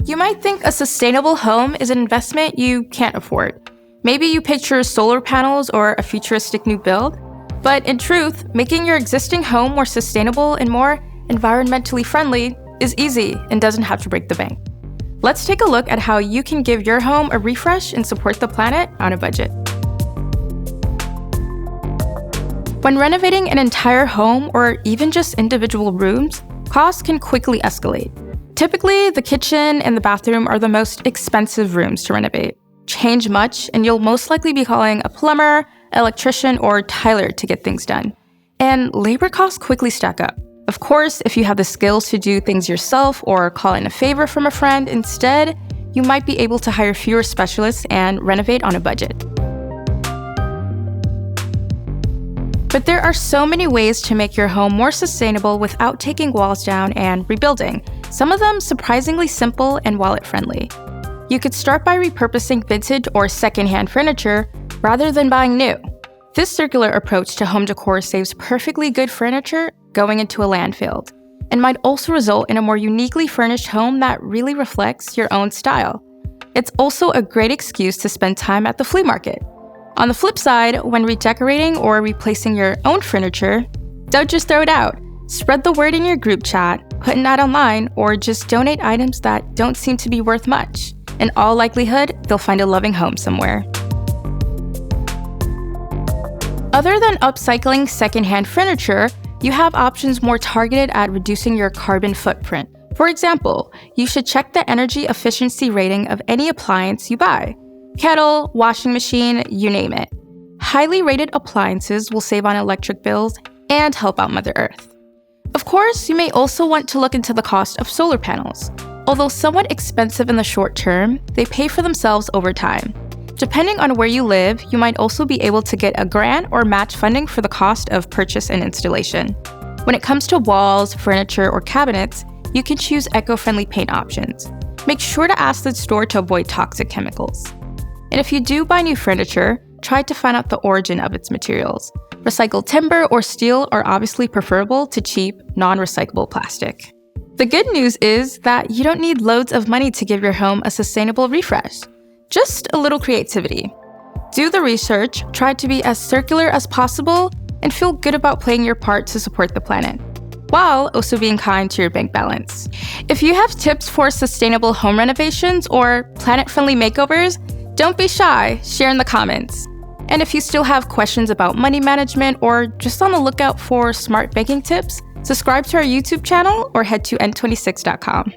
You might think a sustainable home is an investment you can't afford. Maybe you picture solar panels or a futuristic new build. But in truth, making your existing home more sustainable and more environmentally friendly is easy and doesn't have to break the bank. Let's take a look at how you can give your home a refresh and support the planet on a budget. When renovating an entire home or even just individual rooms, costs can quickly escalate. Typically, the kitchen and the bathroom are the most expensive rooms to renovate. Change much, and you'll most likely be calling a plumber, electrician, or tiler to get things done. And labor costs quickly stack up. Of course, if you have the skills to do things yourself or call in a favor from a friend instead, you might be able to hire fewer specialists and renovate on a budget. But there are so many ways to make your home more sustainable without taking walls down and rebuilding, some of them surprisingly simple and wallet-friendly. You could start by repurposing vintage or secondhand furniture rather than buying new. This circular approach to home decor saves perfectly good furniture going into a landfill, and might also result in a more uniquely furnished home that really reflects your own style. It's also a great excuse to spend time at the flea market. On the flip side, when redecorating or replacing your own furniture, don't just throw it out. Spread the word in your group chat, put an ad online, or just donate items that don't seem to be worth much. In all likelihood, they'll find a loving home somewhere. Other than upcycling secondhand furniture, you have options more targeted at reducing your carbon footprint. For example, you should check the energy efficiency rating of any appliance you buy. Kettle, washing machine, you name it. Highly rated appliances will save on electric bills and help out Mother Earth. Of course, you may also want to look into the cost of solar panels. Although somewhat expensive in the short term, they pay for themselves over time. Depending on where you live, you might also be able to get a grant or match funding for the cost of purchase and installation. When it comes to walls, furniture, or cabinets, you can choose eco-friendly paint options. Make sure to ask the store to avoid toxic chemicals. And if you do buy new furniture, try to find out the origin of its materials. Recycled timber or steel are obviously preferable to cheap, non-recyclable plastic. The good news is that you don't need loads of money to give your home a sustainable refresh. Just a little creativity. Do the research, try to be as circular as possible, and feel good about playing your part to support the planet, while also being kind to your bank balance. If you have tips for sustainable home renovations or planet-friendly makeovers, don't be shy, share in the comments. And if you still have questions about money management or just on the lookout for smart banking tips, subscribe to our YouTube channel or head to n26.com.